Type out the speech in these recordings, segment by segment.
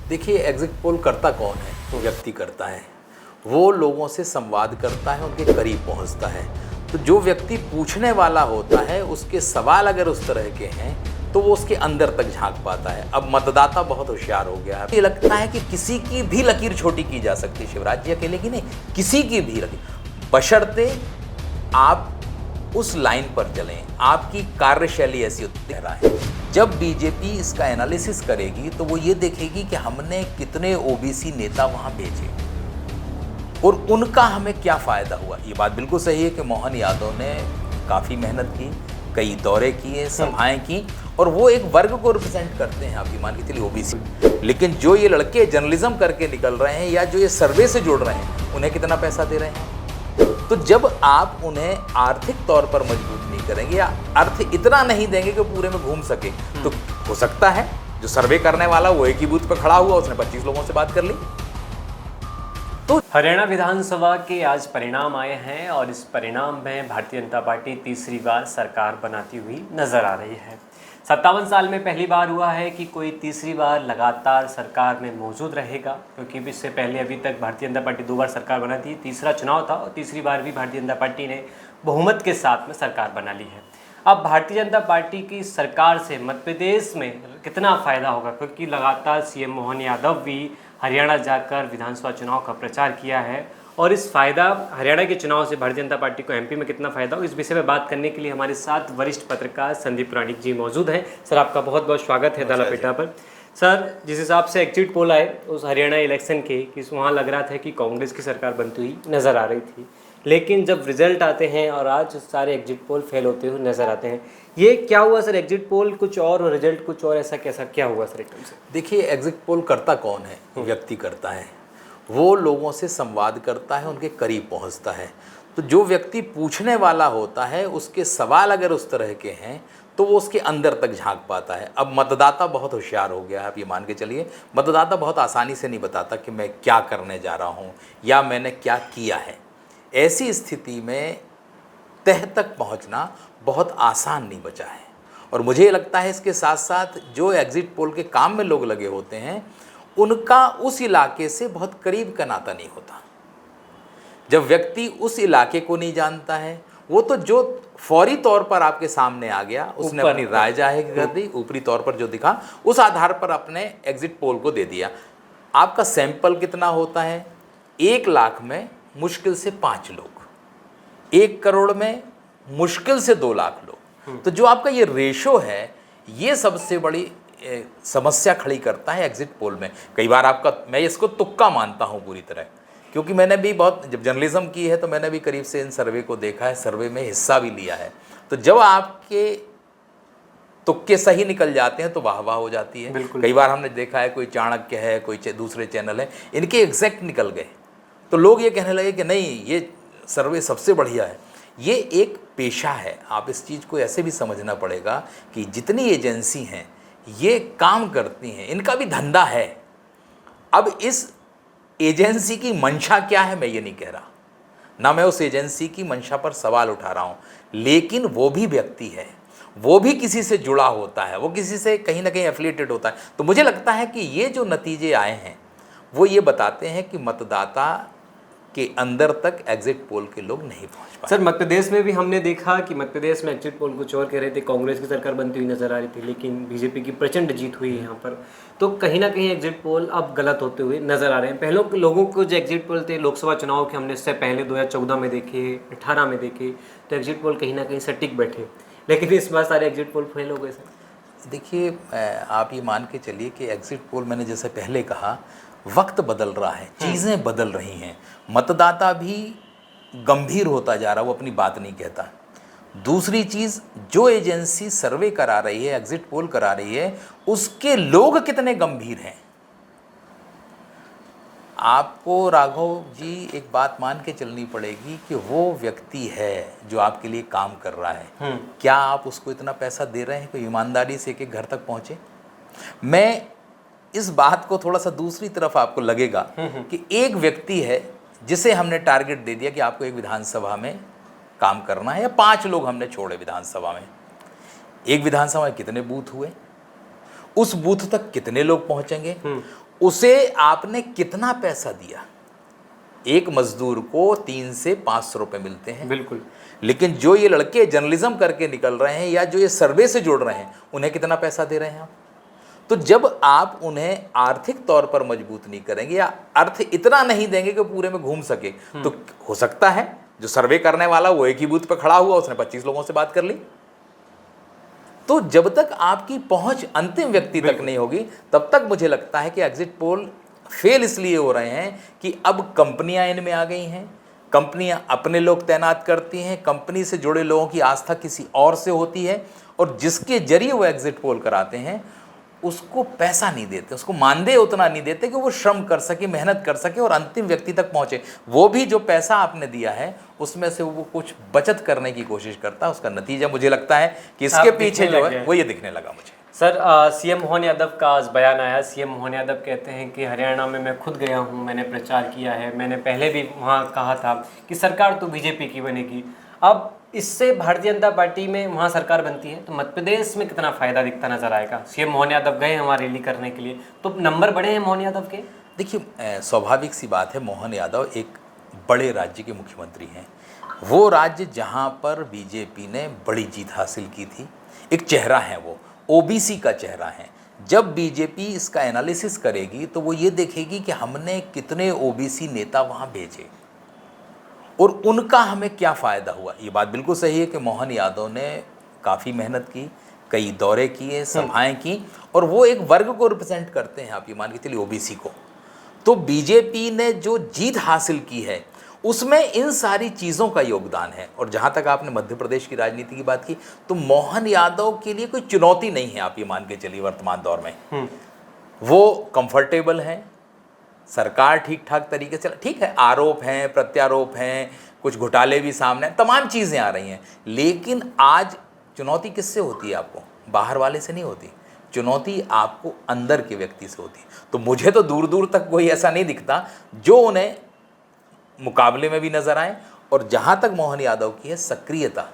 देखिए, exit poll करता कौन है? व्यक्ति करता है। वो लोगों से संवाद करता है, उनके करीब पहुंचता है। तो जो व्यक्ति पूछने वाला होता है, उसके सवाल अगर उस तरह के हैं तो वो उसके अंदर तक झांक पाता है। अब मतदाता बहुत होशियार हो गया है। ये लगता है कि किसी की भी लकीर छोटी की जा सकती है, शिवराज जी अकेले की नहीं, किसी की भी लकीर, बशर्ते आप उस लाइन पर चलें, आपकी कार्यशैली ऐसी कह रहा है। जब बीजेपी इसका एनालिसिस करेगी तो वो ये देखेगी कि हमने कितने ओबीसी नेता वहां भेजे और उनका हमें क्या फ़ायदा हुआ। ये बात बिल्कुल सही है कि मोहन यादव ने काफ़ी मेहनत की, कई दौरे किए, सभाएं की, और वो एक वर्ग को रिप्रेजेंट करते हैं, आप ये मान के चलिए ओबीसी। लेकिन जो ये लड़के जर्नलिज्म करके निकल रहे हैं या जो ये सर्वे से जुड़ रहे हैं, उन्हें कितना पैसा दे रहे हैं? तो जब आप उन्हें आर्थिक तौर पर मजबूत नहीं करेंगे या अर्थ इतना नहीं देंगे कि पूरे में घूम सके, तो हो सकता है जो सर्वे करने वाला वो एक ही बूथ पर खड़ा हुआ, उसने 25 लोगों से बात कर ली। तो हरियाणा विधानसभा के आज परिणाम आए हैं और इस परिणाम में भारतीय जनता पार्टी तीसरी बार सरकार बनाती हुई नजर आ रही है। 57 साल में पहली बार हुआ है कि कोई तीसरी बार लगातार सरकार में मौजूद रहेगा, क्योंकि इससे पहले अभी तक भारतीय जनता पार्टी 2 बार सरकार बनाती थी, तीसरा चुनाव था और तीसरी बार भी भारतीय जनता पार्टी ने बहुमत के साथ में सरकार बना ली है। अब भारतीय जनता पार्टी की सरकार से मध्य प्रदेश में कितना फ़ायदा होगा, क्योंकि लगातार सीएम मोहन यादव भी हरियाणा जाकर विधानसभा चुनाव का प्रचार किया है, और इस फ़ायदा हरियाणा के चुनाव से भारतीय जनता पार्टी को एमपी में कितना फ़ायदा हो, इस विषय में बात करने के लिए हमारे साथ वरिष्ठ पत्रकार संदीप पुराणिक जी मौजूद हैं। सर, आपका बहुत बहुत स्वागत है दालापेटा पर। सर, जिस हिसाब से एग्जिट पोल आए उस हरियाणा इलेक्शन के, कि वहाँ लग रहा था कि कांग्रेस की सरकार बनती हुई नज़र आ रही थी, लेकिन जब रिजल्ट आते हैं और आज सारे एग्जिट पोल फेल होते हुए नज़र आते हैं, ये क्या हुआ सर? एग्जिट पोल कुछ और रिजल्ट कुछ और, ऐसा कैसा क्या हुआ सर एकदम से? देखिए, एग्जिट पोल करता कौन है? व्यक्ति करता है। वो लोगों से संवाद करता है, उनके करीब पहुंचता है। तो जो व्यक्ति पूछने वाला होता है, उसके सवाल अगर उस तरह के हैं तो वो उसके अंदर तक झांक पाता है। अब मतदाता बहुत होशियार हो गया है, आप ये मान के चलिए। मतदाता बहुत आसानी से नहीं बताता कि मैं क्या करने जा रहा हूँ या मैंने क्या किया है। ऐसी स्थिति में तह तक पहुँचना बहुत आसान नहीं बचा है। और मुझे ये लगता है इसके साथ साथ जो एग्जिट पोल के काम में लोग लगे होते हैं, उनका उस इलाके से बहुत करीब का नाता नहीं होता। जब व्यक्ति उस इलाके को नहीं जानता है, वो तो जो फौरी तौर पर आपके सामने आ गया, उसने अपनी राय जाहिर कर दी, ऊपरी तौर पर जो दिखा उस आधार पर अपने एग्जिट पोल को दे दिया। आपका सैंपल कितना होता है? 1 लाख में मुश्किल से 5 लोग, 1 करोड़ में मुश्किल से 2 लाख लोग। तो जो आपका ये रेशो है, ये सबसे बड़ी समस्या खड़ी करता है एग्जिट पोल में। कई बार आपका, मैं इसको तुक्का मानता हूँ पूरी तरह, क्योंकि मैंने भी बहुत, जब जर्नलिज्म की है तो मैंने भी करीब से इन सर्वे को देखा है, सर्वे में हिस्सा भी लिया है। तो जब आपके तुक्के सही निकल जाते हैं तो वाह वाह हो जाती है। कई बार हमने देखा है, कोई चाणक्य है, कोई दूसरे चैनल है, इनके एग्जैक्ट निकल गए तो लोग ये कहने लगे कि नहीं, ये सर्वे सबसे बढ़िया है। ये एक पेशा है, आप इस चीज़ को ऐसे भी समझना पड़ेगा कि जितनी एजेंसी हैं ये काम करती हैं, इनका भी धंधा है। अब इस एजेंसी की मंशा क्या है, मैं ये नहीं कह रहा, ना मैं उस एजेंसी की मंशा पर सवाल उठा रहा हूँ, लेकिन वो भी व्यक्ति है, वो भी किसी से जुड़ा होता है, वो किसी से कहीं ना कहीं एफिलिएटेड होता है। तो मुझे लगता है कि ये जो नतीजे आए हैं वो ये बताते हैं कि मतदाता के अंदर तक एग्जिट पोल के लोग नहीं पहुंच पाए। सर, मध्य प्रदेश में भी हमने देखा कि मध्य प्रदेश में एग्जिट पोल कुछ और कह रहे थे, कांग्रेस की सरकार बनती हुई नजर आ रही थी, लेकिन बीजेपी की प्रचंड जीत हुई है यहाँ पर। तो कहीं ना कहीं एग्जिट पोल अब गलत होते हुए नजर आ रहे हैं। पहले लोगों को जो एग्जिट पोल थे लोकसभा चुनाव के, हमने इससे पहले 2014 में देखे, 18 में देखे, तो एग्जिट पोल कहीं ना कहीं सटीक बैठे, लेकिन इस बार सारे एग्जिट पोल फेल हो गए सर। देखिए, आप ये मान के चलिए कि एग्जिट पोल, मैंने जैसे पहले कहा, वक्त बदल रहा है, चीज़ें बदल रही हैं, मतदाता भी गंभीर होता जा रहा है, वो अपनी बात नहीं कहता। दूसरी चीज़, जो एजेंसी सर्वे करा रही है, एग्जिट पोल करा रही है, उसके लोग कितने गंभीर हैं। आपको राघव जी एक बात मान के चलनी पड़ेगी कि वो व्यक्ति है जो आपके लिए काम कर रहा है, क्या आप उसको इतना पैसा दे रहे हैं कि ईमानदारी से एक घर तक पहुँचे? मैं इस बात को थोड़ा सा दूसरी तरफ आपको लगेगा कि एक व्यक्ति है जिसे हमने टारगेट दे दिया कि आपको एक विधानसभा में काम करना है, या 5 लोग हमने छोड़े विधानसभा में। एक विधानसभा में कितने बूथ हुए? उस बूथ तक कितने लोग पहुंचेंगे, उसे आपने कितना पैसा दिया। एक मजदूर को 300 से 500 रुपए मिलते हैं, बिल्कुल। लेकिन जो ये लड़के जर्नलिज्म करके निकल रहे हैं या जो ये सर्वे से जुड़ रहे हैं, उन्हें कितना पैसा दे रहे हैं आप। तो जब आप उन्हें आर्थिक तौर पर मजबूत नहीं करेंगे या अर्थ इतना नहीं देंगे कि पूरे में घूम सके, तो हो सकता है जो सर्वे करने वाला वो एक ही बूथ पर खड़ा हुआ, उसने 25 लोगों से बात कर ली। तो जब तक आपकी पहुंच अंतिम व्यक्ति तक नहीं होगी, तब तक मुझे लगता है कि एग्जिट पोल फेल इसलिए हो रहे हैं कि अब कंपनियां इनमें आ गई हैं, कंपनियां अपने लोग तैनात करती हैं, कंपनी से जुड़े लोगों की आस्था किसी और से होती है, और जिसके जरिए वो एग्जिट पोल कराते हैं उसको पैसा नहीं देते, उसको मानदेय उतना नहीं देते कि वो श्रम कर सके, मेहनत कर सके और अंतिम व्यक्ति तक पहुंचे। वो भी जो पैसा आपने दिया है उसमें से वो कुछ बचत करने की कोशिश करता है, उसका नतीजा मुझे लगता है कि इसके पीछे जो है वो ये दिखने लगा मुझे। सर, सीएम मोहन यादव का आज बयान आया। सीएम मोहन यादव कहते हैं कि हरियाणा में मैं खुद गया हूं, मैंने प्रचार किया है, मैंने पहले भी वहां कहा था कि सरकार तो बीजेपी की बनेगी। अब इससे भारतीय जनता पार्टी में वहाँ सरकार बनती है तो मध्य प्रदेश में कितना फायदा दिखता नजर आएगा। सीएम मोहन यादव गए हमारे रैली करने के लिए, तो नंबर बढ़े हैं मोहन यादव के। देखिए, स्वाभाविक सी बात है, मोहन यादव एक बड़े राज्य के मुख्यमंत्री हैं। वो राज्य जहाँ पर बीजेपी ने बड़ी जीत हासिल की थी, एक चेहरा है, वो ओबीसी का चेहरा है। जब बीजेपी इसका एनालिसिस करेगी तो वो ये देखेगी कि हमने कितने ओबीसी नेता वहाँ भेजे और उनका हमें क्या फ़ायदा हुआ। ये बात बिल्कुल सही है कि मोहन यादव ने काफ़ी मेहनत की, कई दौरे किए, सभाएं की, और वो एक वर्ग को रिप्रेजेंट करते हैं, आप ये मान के चलिए ओबीसी को। तो बीजेपी ने जो जीत हासिल की है उसमें इन सारी चीज़ों का योगदान है। और जहाँ तक आपने मध्य प्रदेश की राजनीति की बात की, तो मोहन यादव के लिए कोई चुनौती नहीं है, आप ये मान के चलिए वर्तमान दौर में। वो कंफर्टेबल हैं, सरकार ठीक ठाक तरीके से, ठीक है आरोप हैं, प्रत्यारोप हैं, कुछ घोटाले भी सामने, तमाम चीज़ें आ रही हैं, लेकिन आज चुनौती किससे होती है आपको? बाहर वाले से नहीं होती, चुनौती आपको अंदर के व्यक्ति से होती है। तो मुझे तो दूर दूर तक कोई ऐसा नहीं दिखता जो उन्हें मुकाबले में भी नजर आए। और जहाँ तक मोहन यादव की है सक्रियता,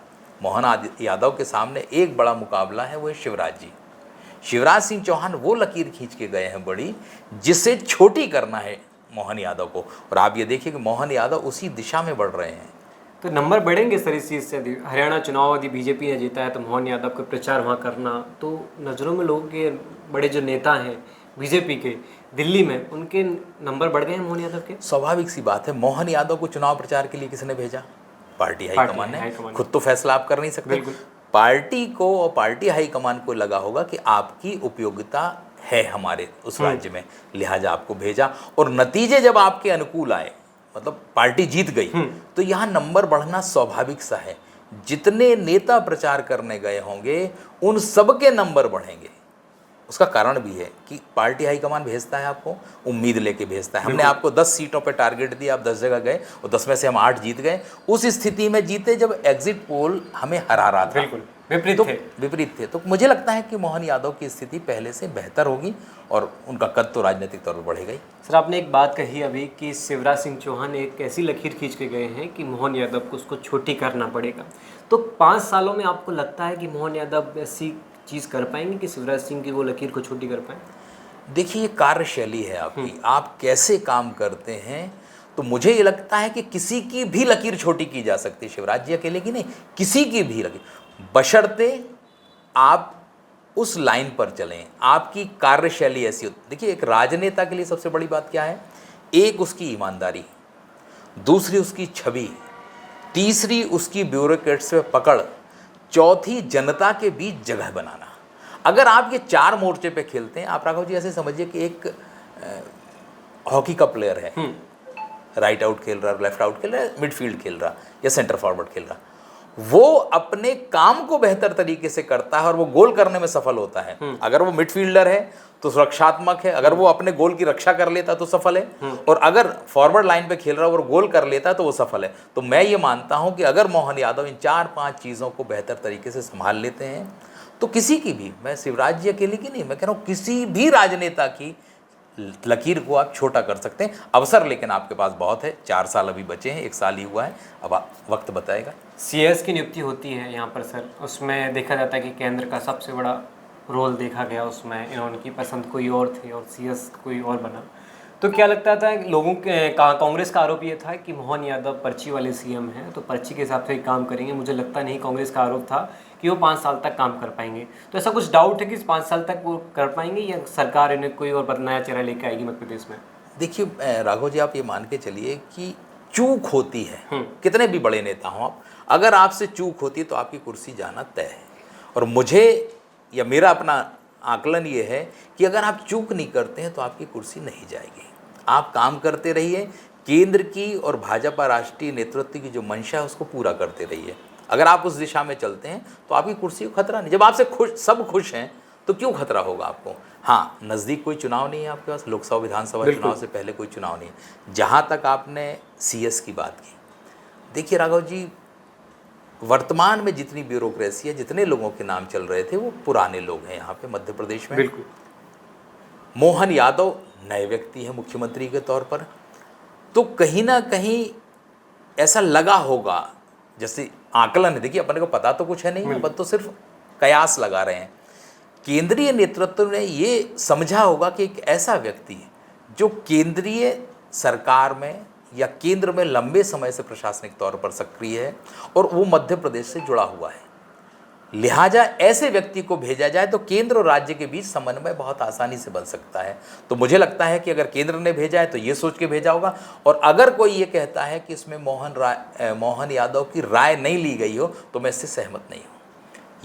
मोहन यादव के सामने एक बड़ा मुकाबला है, वो है शिवराज जी। शिवराज सिंह चौहान वो लकीर खींच के गए हैं बड़ी, जिसे छोटी करना है मोहन यादव को। और आप ये देखिए कि मोहन यादव उसी दिशा में बढ़ रहे हैं। तो नंबर बढ़ेंगे सर इस चीज़ से। हरियाणा चुनाव यदि बीजेपी ने जीता है तो मोहन यादव का प्रचार वहाँ करना, तो नज़रों में लोगों के बड़े जो नेता हैं बीजेपी के दिल्ली में, उनके नंबर बढ़ गए हैं मोहन यादव के। स्वाभाविक सी बात है, मोहन यादव को चुनाव प्रचार के लिए किसने भेजा? पार्टी हाईकमान ने। खुद तो फैसला आप कर नहीं सकते, पार्टी को और पार्टी हाईकमान को लगा होगा कि आपकी उपयोगिता है हमारे उस राज्य में, लिहाजा आपको भेजा। और नतीजे जब आपके अनुकूल आए, मतलब पार्टी जीत गई, तो यहाँ नंबर बढ़ना स्वाभाविक सा है। जितने नेता प्रचार करने गए होंगे उन सबके नंबर बढ़ेंगे। उसका कारण भी है कि पार्टी हाईकमान भेजता है आपको, उम्मीद लेके भेजता है। हमने आपको 10 सीटों पे टारगेट दिया, आप 10 जगह गए और 10 में से हम 8 जीत गए। उस स्थिति में जीते जब एग्जिट पोल हमें हरा रहा था, बिल्कुल विपरीत थे। तो मुझे लगता है कि मोहन यादव की स्थिति पहले से बेहतर होगी और उनका कद तो राजनीतिक तौर पर बढ़ेगा ही। सर, आपने एक बात कही अभी कि शिवराज सिंह चौहान एक ऐसी लकीर खींच के गए हैं कि मोहन यादव को उसको छोटी करना पड़ेगा। तो 5 सालों में आपको लगता है कि मोहन यादव ऐसी चीज़ कर पाएंगे कि शिवराज सिंह की वो लकीर को छोटी कर पाएँ? देखिए, ये कार्यशैली है आपकी, आप कैसे काम करते हैं। तो मुझे ये लगता है कि किसी की भी लकीर छोटी की जा सकती है, शिवराज जी अकेले की नहीं, किसी की भी लकीर, बशर्ते आप उस लाइन पर चलें, आपकी कार्यशैली ऐसी होती। देखिए, एक राजनेता के लिए सबसे बड़ी बात क्या है? एक उसकी ईमानदारी, दूसरी उसकी छवि, तीसरी उसकी ब्यूरोक्रेट्स पे पकड़, चौथी जनता के बीच जगह बनाना। अगर आप ये 4 मोर्चे पे खेलते हैं, आप राघव जी ऐसे समझिए कि एक हॉकी का प्लेयर है, राइट आउट खेल रहा, लेफ्ट आउट खेल रहा, मिडफील्ड खेल रहा या सेंटर फॉरवर्ड खेल रहा, वो अपने काम को बेहतर तरीके से करता है और वो गोल करने में सफल होता है। अगर वो मिडफील्डर है तो सुरक्षात्मक है, अगर वो अपने गोल की रक्षा कर लेता तो सफल है, और अगर फॉरवर्ड लाइन पे खेल रहा है और गोल कर लेता है तो वो सफल है। तो मैं ये मानता हूं कि अगर मोहन यादव इन 4-5 चीज़ों को बेहतर तरीके से संभाल लेते हैं तो किसी की भी, मैं शिवराज जी अकेले की नहीं, मैं कह रहा हूँ किसी भी राजनेता की लकीर को आप छोटा कर सकते हैं। अवसर लेकिन आपके पास बहुत है, 4 साल अभी बचे हैं, 1 साल ही हुआ है, अब वक्त बताएगा। सीएस की नियुक्ति होती है यहाँ पर सर, उसमें देखा जाता है कि केंद्र का सबसे बड़ा रोल देखा गया उसमें, इन्होंने पसंद कोई और थी और सीएस कोई और बना। तो क्या लगता था लोगों के कांग्रेस का आरोप ये था कि मोहन यादव पर्ची वाले सीएम हैं, तो पर्ची के हिसाब से ही काम करेंगे। मुझे लगता नहीं कांग्रेस का आरोप था कि वो 5 साल तक काम कर पाएंगे। तो ऐसा कुछ डाउट है कि 5 साल तक वो कर पाएंगे या सरकार इन्हें कोई और नया चेहरा लेकर आएगी मध्य प्रदेश में? देखिए राघव जी, आप ये मान के चलिए कि चूक होती है, कितने भी बड़े नेता हों आप, अगर आपसे चूक होती है तो आपकी कुर्सी जाना तय है। और मुझे या मेरा अपना आकलन ये है कि अगर आप चूक नहीं करते हैं तो आपकी कुर्सी नहीं जाएगी। आप काम करते रहिए, केंद्र की और भाजपा राष्ट्रीय नेतृत्व की जो मंशा है उसको पूरा करते रहिए। अगर आप उस दिशा में चलते हैं तो आपकी कुर्सी को खतरा नहीं। जब आपसे सब खुश हैं तो क्यों खतरा होगा आपको? हाँ, नज़दीक कोई चुनाव नहीं है आपके पास, लोकसभा विधानसभा चुनाव से पहले कोई चुनाव नहीं है। जहाँ तक आपने सीएस की बात की, देखिए राघव जी, वर्तमान में जितनी ब्यूरोक्रेसी है, जितने लोगों के नाम चल रहे थे वो पुराने लोग हैं यहाँ पे मध्य प्रदेश में। बिल्कुल। मोहन यादव नए व्यक्ति हैं मुख्यमंत्री के तौर पर, तो कहीं ना कहीं ऐसा लगा होगा, जैसे आकलन है, देखिए अपने को पता तो कुछ है नहीं, अपन तो सिर्फ कयास लगा रहे हैं। केंद्रीय नेतृत्व ने ये समझा होगा कि एक ऐसा व्यक्ति है जो केंद्रीय सरकार में या केंद्र में लंबे समय से प्रशासनिक तौर पर सक्रिय है और वो मध्य प्रदेश से जुड़ा हुआ है, लिहाजा ऐसे व्यक्ति को भेजा जाए तो केंद्र और राज्य के बीच समन्वय बहुत आसानी से बन सकता है। तो मुझे लगता है कि अगर केंद्र ने भेजा है तो ये सोच के भेजा होगा, और अगर कोई ये कहता है कि इसमें मोहन यादव की राय नहीं ली गई हो तो मैं इससे सहमत नहीं हूँ।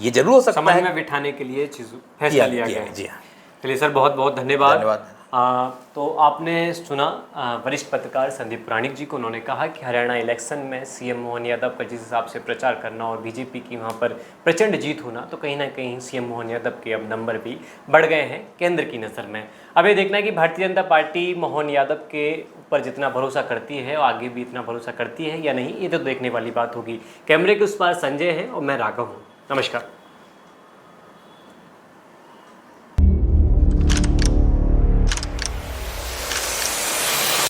ये जरूर हो सकता है समन्वय बिठाने के लिए फैसला लिया गया है। जी हाँ। चलिए सर, बहुत बहुत धन्यवाद। धन्यवाद। तो आपने सुना वरिष्ठ पत्रकार संदीप पुराणिक जी को। उन्होंने कहा कि हरियाणा इलेक्शन में सीएम मोहन यादव का जिस हिसाब से प्रचार करना और बीजेपी की वहाँ पर प्रचंड जीत होना, तो कहीं ना कहीं सीएम मोहन यादव के अब नंबर भी बढ़ गए हैं केंद्र की नज़र में। अब ये देखना है कि भारतीय जनता पार्टी मोहन यादव के ऊपर जितना भरोसा करती है और आगे भी इतना भरोसा करती है या नहीं, ये तो देखने वाली बात होगी। कैमरे के उस पार संजय हैं और मैं राघव हूँ। नमस्कार।